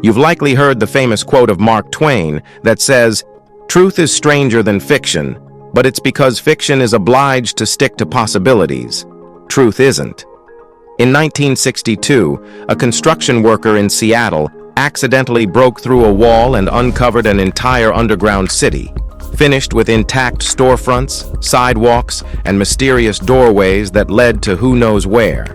You've likely heard the famous quote of Mark Twain that says, "Truth is stranger than fiction, but it's because fiction is obliged to stick to possibilities. Truth isn't." In 1962, a construction worker in Seattle accidentally broke through a wall and uncovered an entire underground city, finished with intact storefronts, sidewalks, and mysterious doorways that led to who knows where.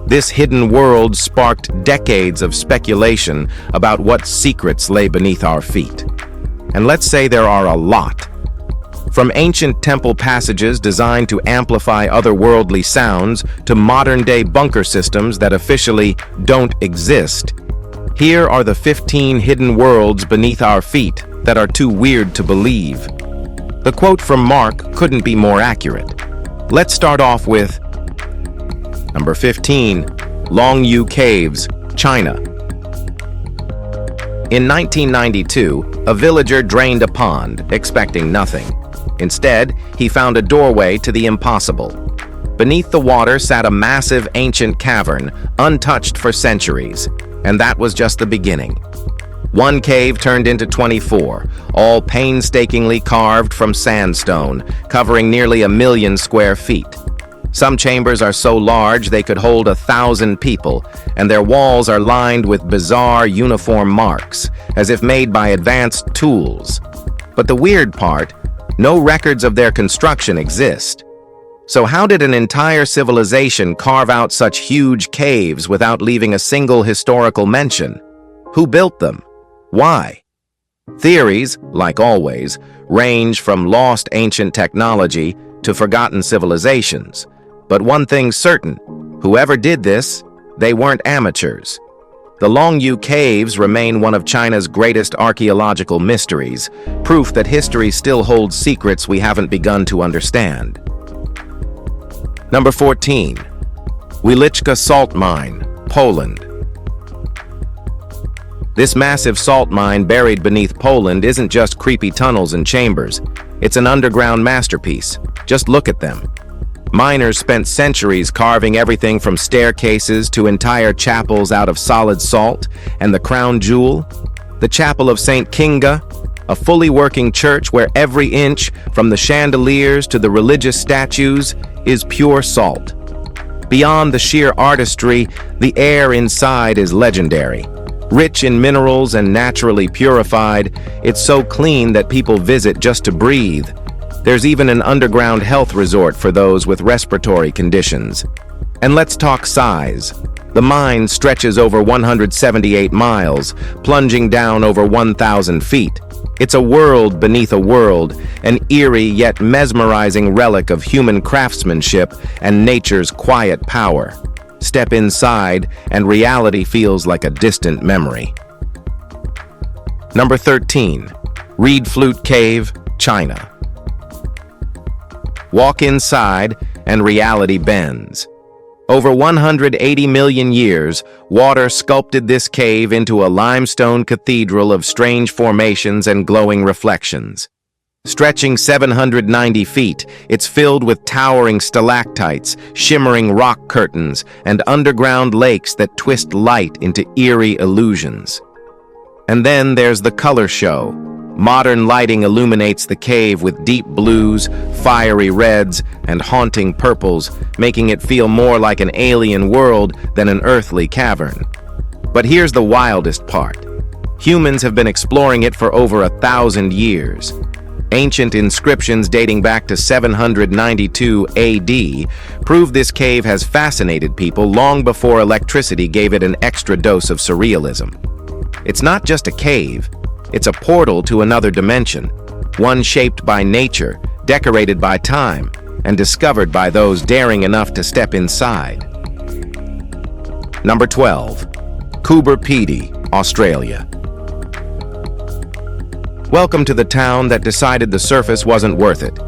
This hidden world sparked decades of speculation about what secrets lay beneath our feet. And let's say there are a lot. From ancient temple passages designed to amplify otherworldly sounds to modern-day bunker systems that officially don't exist, here are the 15 hidden worlds beneath our feet that are too weird to believe. The quote from Mark couldn't be more accurate. Let's start off with Number 15, Longyu Caves, China. In 1992, a villager drained a pond, expecting nothing. Instead, he found a doorway to the impossible. Beneath the water sat a massive ancient cavern, untouched for centuries, and that was just the beginning. One cave turned into 24, all painstakingly carved from sandstone, covering nearly 1 million square feet. Some chambers are so large they could hold 1,000 people, and their walls are lined with bizarre uniform marks, as if made by advanced tools. But the weird part, no records of their construction exist. So how did an entire civilization carve out such huge caves without leaving a single historical mention? Who built them? Why? Theories, like always, range from lost ancient technology to forgotten civilizations. But one thing's certain, whoever did this, they weren't amateurs. The Longyu Caves remain one of China's greatest archaeological mysteries, proof that history still holds secrets we haven't begun to understand. Number 14, Wieliczka Salt Mine, Poland. This massive salt mine buried beneath Poland isn't just creepy tunnels and chambers. It's an underground masterpiece. Just look at them. Miners spent centuries carving everything from staircases to entire chapels out of solid salt, and the crown jewel, the Chapel of St. Kinga, a fully working church where every inch, from the chandeliers to the religious statues, is pure salt. Beyond the sheer artistry, the air inside is legendary. Rich in minerals and naturally purified, it's so clean that people visit just to breathe. There's even an underground health resort for those with respiratory conditions. And let's talk size. The mine stretches over 178 miles, plunging down over 1,000 feet. It's a world beneath a world, an eerie yet mesmerizing relic of human craftsmanship and nature's quiet power. Step inside, and reality feels like a distant memory. Number 13, Reed Flute Cave, China. Walk inside, and reality bends. Over 180 million years, water sculpted this cave into a limestone cathedral of strange formations and glowing reflections. Stretching 790 feet, it's filled with towering stalactites, shimmering rock curtains, and underground lakes that twist light into eerie illusions. And then there's the color show. Modern lighting illuminates the cave with deep blues, fiery reds, and haunting purples, making it feel more like an alien world than an earthly cavern. But here's the wildest part. Humans have been exploring it for over 1,000 years. Ancient inscriptions dating back to 792 AD prove this cave has fascinated people long before electricity gave it an extra dose of surrealism. It's not just a cave, it's a portal to another dimension, one shaped by nature, decorated by time, and discovered by those daring enough to step inside. Number 12, Coober Pedy, Australia. Welcome to the town that decided the surface wasn't worth it.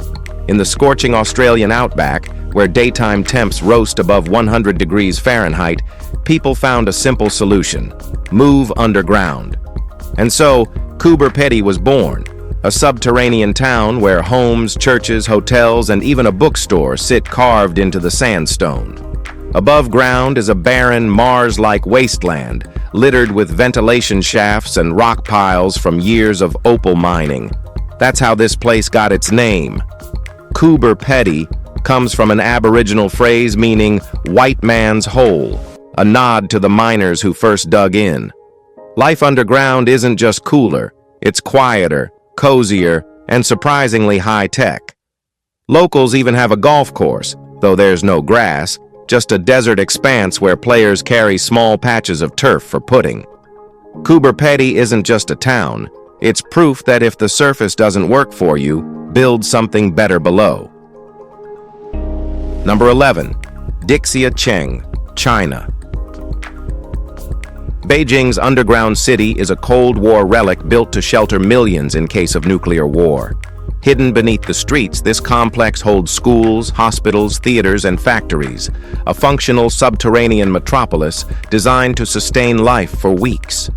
In the scorching Australian outback, where daytime temps roast above 100 degrees Fahrenheit, people found a simple solution: move underground. And so, Coober Pedy was born, a subterranean town where homes, churches, hotels, and even a bookstore sit carved into the sandstone. Above ground is a barren, Mars-like wasteland, littered with ventilation shafts and rock piles from years of opal mining. That's how this place got its name. Coober Pedy comes from an Aboriginal phrase meaning white man's hole, a nod to the miners who first dug in. Life underground isn't just cooler, it's quieter, cozier, and surprisingly high-tech. Locals even have a golf course, though there's no grass, just a desert expanse where players carry small patches of turf for putting. Coober Pedy isn't just a town, it's proof that if the surface doesn't work for you, build something better below. Number 11. Dixiacheng, China. Beijing's underground city is a Cold War relic built to shelter millions in case of nuclear war. Hidden beneath the streets, this complex holds schools, hospitals, theaters, and factories, a functional subterranean metropolis designed to sustain life for weeks.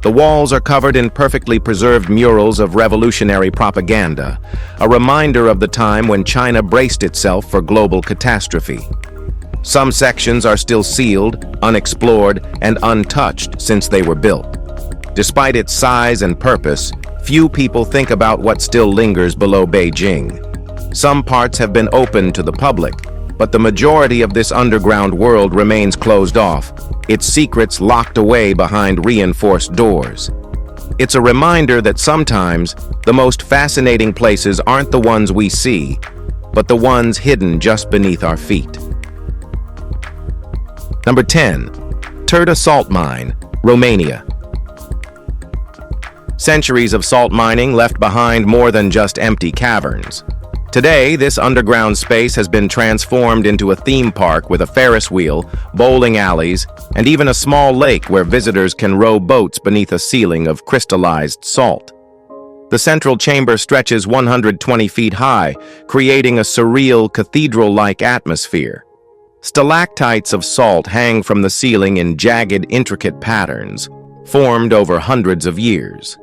The walls are covered in perfectly preserved murals of revolutionary propaganda, a reminder of the time when China braced itself for global catastrophe. Some sections are still sealed, unexplored, and untouched since they were built. Despite its size and purpose, few people think about what still lingers below Beijing. Some parts have been opened to the public, but the majority of this underground world remains closed off, its secrets locked away behind reinforced doors. It's a reminder that sometimes the most fascinating places aren't the ones we see, but the ones hidden just beneath our feet. Number 10. Turda Salt Mine, Romania. Centuries of salt mining left behind more than just empty caverns. Today, this underground space has been transformed into a theme park with a Ferris wheel, bowling alleys, and even a small lake where visitors can row boats beneath a ceiling of crystallized salt. The central chamber stretches 120 feet high, creating a surreal cathedral-like atmosphere. Stalactites of salt hang from the ceiling in jagged, intricate patterns, formed over hundreds of years.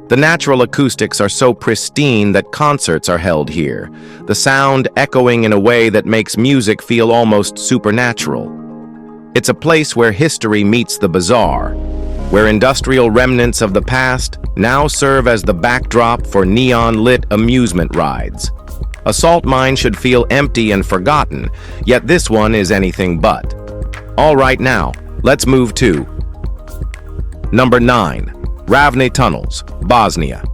The natural acoustics are so pristine that concerts are held here, the sound echoing in a way that makes music feel almost supernatural. It's a place where history meets the bizarre, where industrial remnants of the past now serve as the backdrop for neon-lit amusement rides. A salt mine should feel empty and forgotten, yet this one is anything but. All right, now, let's move to Number 9. Ravne Tunnels, Bosnia.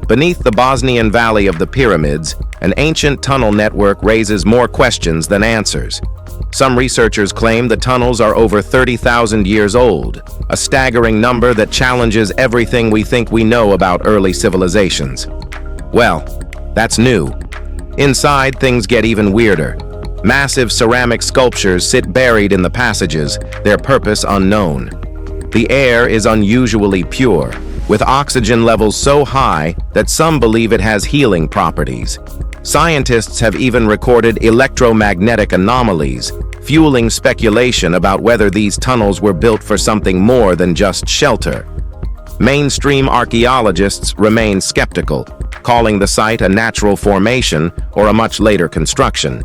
Beneath the Bosnian Valley of the Pyramids, an ancient tunnel network raises more questions than answers. Some researchers claim the tunnels are over 30,000 years old, a staggering number that challenges everything we think we know about early civilizations. Well, that's new. Inside, things get even weirder. Massive ceramic sculptures sit buried in the passages, their purpose unknown. The air is unusually pure, with oxygen levels so high that some believe it has healing properties. Scientists have even recorded electromagnetic anomalies, fueling speculation about whether these tunnels were built for something more than just shelter. Mainstream archaeologists remain skeptical, calling the site a natural formation or a much later construction.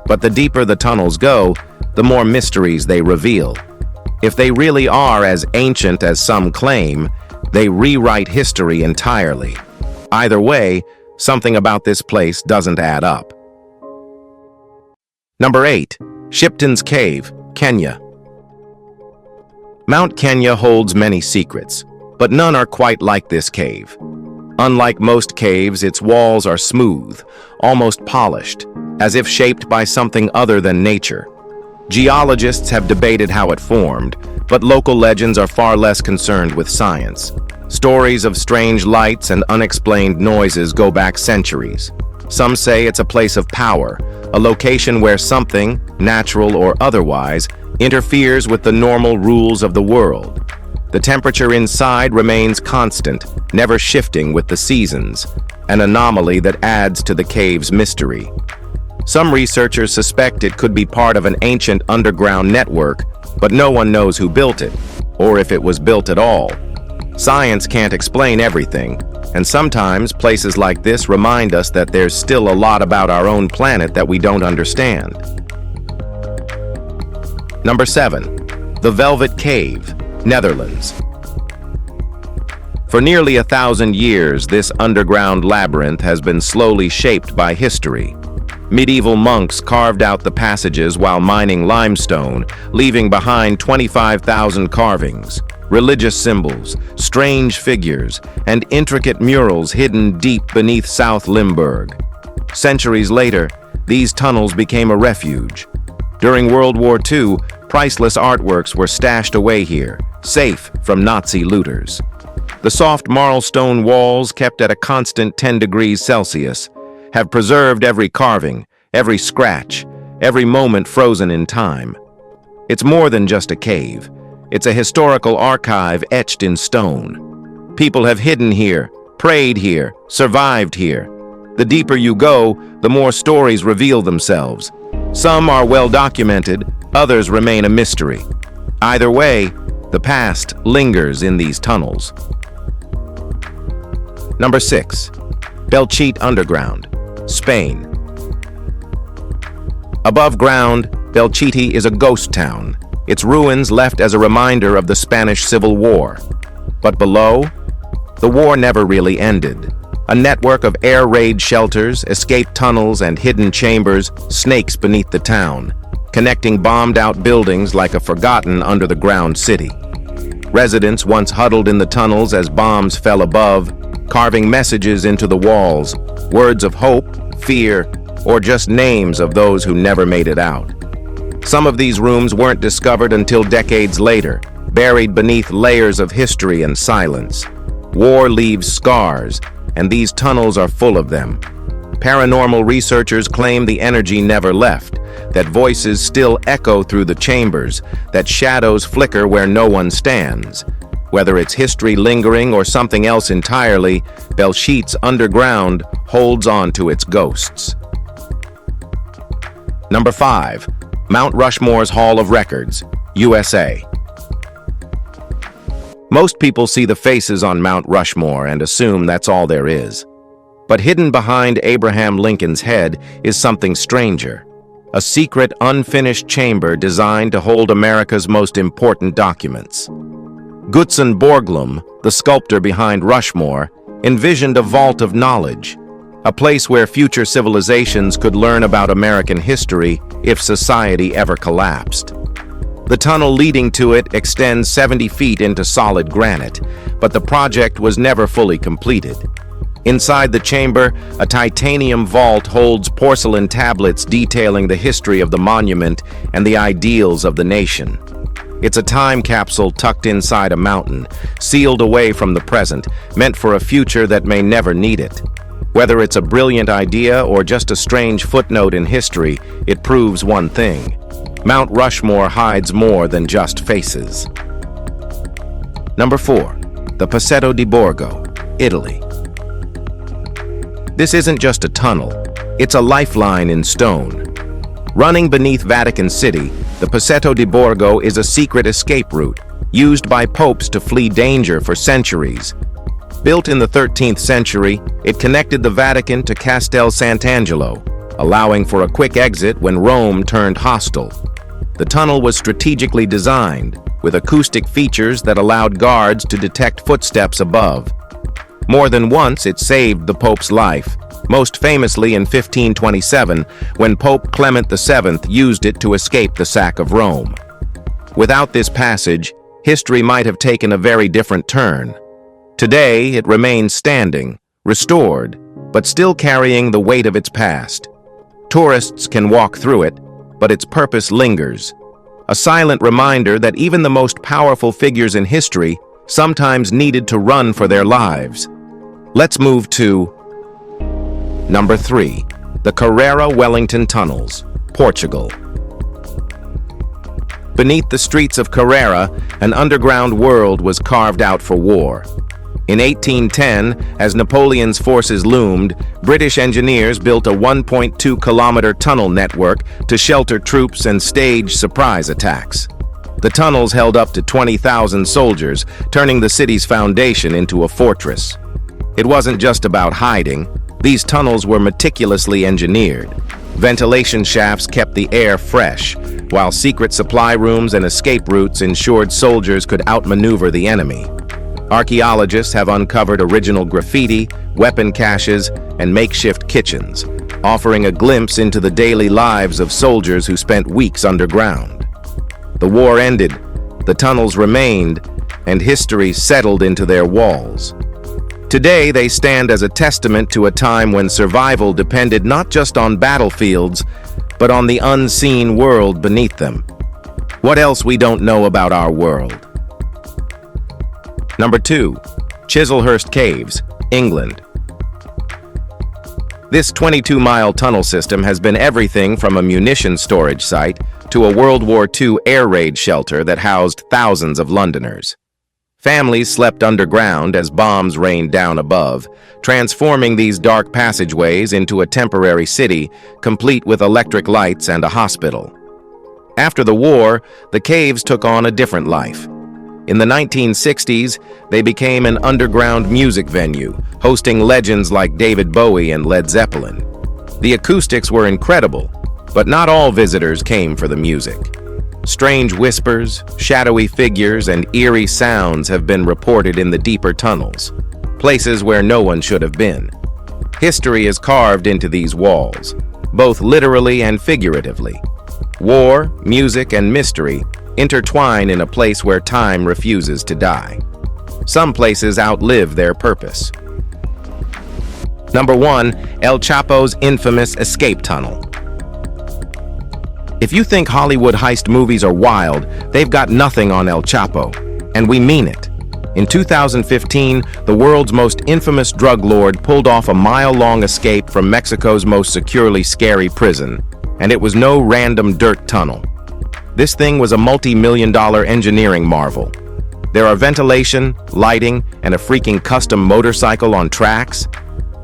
But the deeper the tunnels go, the more mysteries they reveal. If they really are as ancient as some claim, they rewrite history entirely. Either way, something about this place doesn't add up. Number 8. Shipton's Cave, Kenya. Mount Kenya holds many secrets, but none are quite like this cave. Unlike most caves, its walls are smooth, almost polished, as if shaped by something other than nature. Geologists have debated how it formed, but local legends are far less concerned with science. Stories of strange lights and unexplained noises go back centuries. Some say it's a place of power, a location where something, natural or otherwise, interferes with the normal rules of the world. The temperature inside remains constant, never shifting with the seasons, an anomaly that adds to the cave's mystery. Some researchers suspect it could be part of an ancient underground network, but no one knows who built it, or if it was built at all. Science can't explain everything, and sometimes places like this remind us that there's still a lot about our own planet that we don't understand. Number 7. The Velvet Cave, Netherlands. For nearly 1,000 years, this underground labyrinth has been slowly shaped by history. Medieval monks carved out the passages while mining limestone, leaving behind 25,000 carvings, religious symbols, strange figures, and intricate murals hidden deep beneath South Limburg. Centuries later, these tunnels became a refuge. During World War II, priceless artworks were stashed away here, safe from Nazi looters. The soft marl stone walls, kept at a constant 10 degrees Celsius, have preserved every carving, every scratch, every moment frozen in time. It's more than just a cave. It's a historical archive etched in stone. People have hidden here, prayed here, survived here. The deeper you go, the more stories reveal themselves. Some are well documented, others remain a mystery. Either way, the past lingers in these tunnels. Number 6. Belchite Underground, Spain. Above ground, Belchite is a ghost town, its ruins left as a reminder of the Spanish Civil War. But below, the war never really ended. A network of air raid shelters, escape tunnels, and hidden chambers snakes beneath the town, connecting bombed-out buildings like a forgotten under-the-ground city. Residents once huddled in the tunnels as bombs fell above, carving messages into the walls, words of hope, fear, or just names of those who never made it out. Some of these rooms weren't discovered until decades later, buried beneath layers of history and silence. War leaves scars, and these tunnels are full of them. Paranormal researchers claim the energy never left, that voices still echo through the chambers, that shadows flicker where no one stands. Whether it's history lingering or something else entirely, Belchite's underground holds on to its ghosts. Number 5. Mount Rushmore's Hall of Records, USA. Most people see the faces on Mount Rushmore and assume that's all there is. But hidden behind Abraham Lincoln's head is something stranger. A secret, unfinished chamber designed to hold America's most important documents. Gutzon Borglum, the sculptor behind Rushmore, envisioned a vault of knowledge, a place where future civilizations could learn about American history if society ever collapsed. The tunnel leading to it extends 70 feet into solid granite, but the project was never fully completed. Inside the chamber, a titanium vault holds porcelain tablets detailing the history of the monument and the ideals of the nation. It's a time capsule tucked inside a mountain, sealed away from the present, meant for a future that may never need it. Whether it's a brilliant idea or just a strange footnote in history, it proves one thing: Mount Rushmore hides more than just faces. Number 4. The Pozzetto di Borgo, Italy. This isn't just a tunnel, it's a lifeline in stone. Running beneath Vatican City, the Pozzetto di Borgo is a secret escape route, used by popes to flee danger for centuries. Built in the 13th century, it connected the Vatican to Castel Sant'Angelo, allowing for a quick exit when Rome turned hostile. The tunnel was strategically designed, with acoustic features that allowed guards to detect footsteps above. More than once, it saved the Pope's life, most famously in 1527, when Pope Clement VII used it to escape the sack of Rome. Without this passage, history might have taken a very different turn. Today, it remains standing, restored, but still carrying the weight of its past. Tourists can walk through it, but its purpose lingers. A silent reminder that even the most powerful figures in history sometimes needed to run for their lives. Let's move to Number 3. The Carrara-Wellington Tunnels, Portugal. Beneath the streets of Carrara, an underground world was carved out for war. In 1810, as Napoleon's forces loomed, British engineers built a 1.2-kilometer tunnel network to shelter troops and stage surprise attacks. The tunnels held up to 20,000 soldiers, turning the city's foundation into a fortress. It wasn't just about hiding. These tunnels were meticulously engineered. Ventilation shafts kept the air fresh, while secret supply rooms and escape routes ensured soldiers could outmaneuver the enemy. Archaeologists have uncovered original graffiti, weapon caches, and makeshift kitchens, offering a glimpse into the daily lives of soldiers who spent weeks underground. The war ended, the tunnels remained, and history settled into their walls. Today, they stand as a testament to a time when survival depended not just on battlefields, but on the unseen world beneath them. What else we don't know about our world? Number 2. Chislehurst Caves, England. This 22-mile tunnel system has been everything from a munition storage site to a World War II air raid shelter that housed thousands of Londoners. Families slept underground as bombs rained down above, transforming these dark passageways into a temporary city, complete with electric lights and a hospital. After the war, the caves took on a different life. In the 1960s, they became an underground music venue, hosting legends like David Bowie and Led Zeppelin. The acoustics were incredible, but not all visitors came for the music. Strange whispers, shadowy figures, and eerie sounds have been reported in the deeper tunnels, places where no one should have been. History is carved into these walls, both literally and figuratively. War, music, and mystery intertwine in a place where time refuses to die. Some places outlive their purpose. Number 1. El Chapo's infamous escape tunnel. If you think Hollywood heist movies are wild, they've got nothing on El Chapo, and we mean it. In 2015, the world's most infamous drug lord pulled off a mile-long escape from Mexico's most securely scary prison, and it was no random dirt tunnel. This thing was a multi-million-dollar engineering marvel. There are ventilation, lighting, and a freaking custom motorcycle on tracks.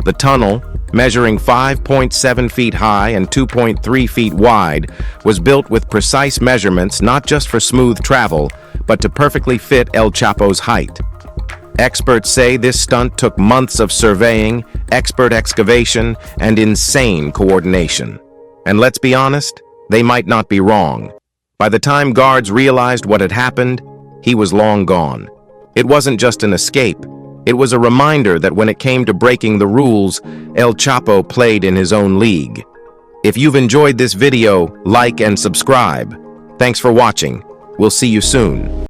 The tunnel, measuring 5.7 feet high and 2.3 feet wide, was built with precise measurements not just for smooth travel, but to perfectly fit El Chapo's height. Experts say this stunt took months of surveying, expert excavation, and insane coordination. And let's be honest, they might not be wrong. By the time guards realized what had happened, he was long gone. It wasn't just an escape. It was a reminder that when it came to breaking the rules, El Chapo played in his own league. If you've enjoyed this video, like and subscribe. Thanks for watching. We'll see you soon.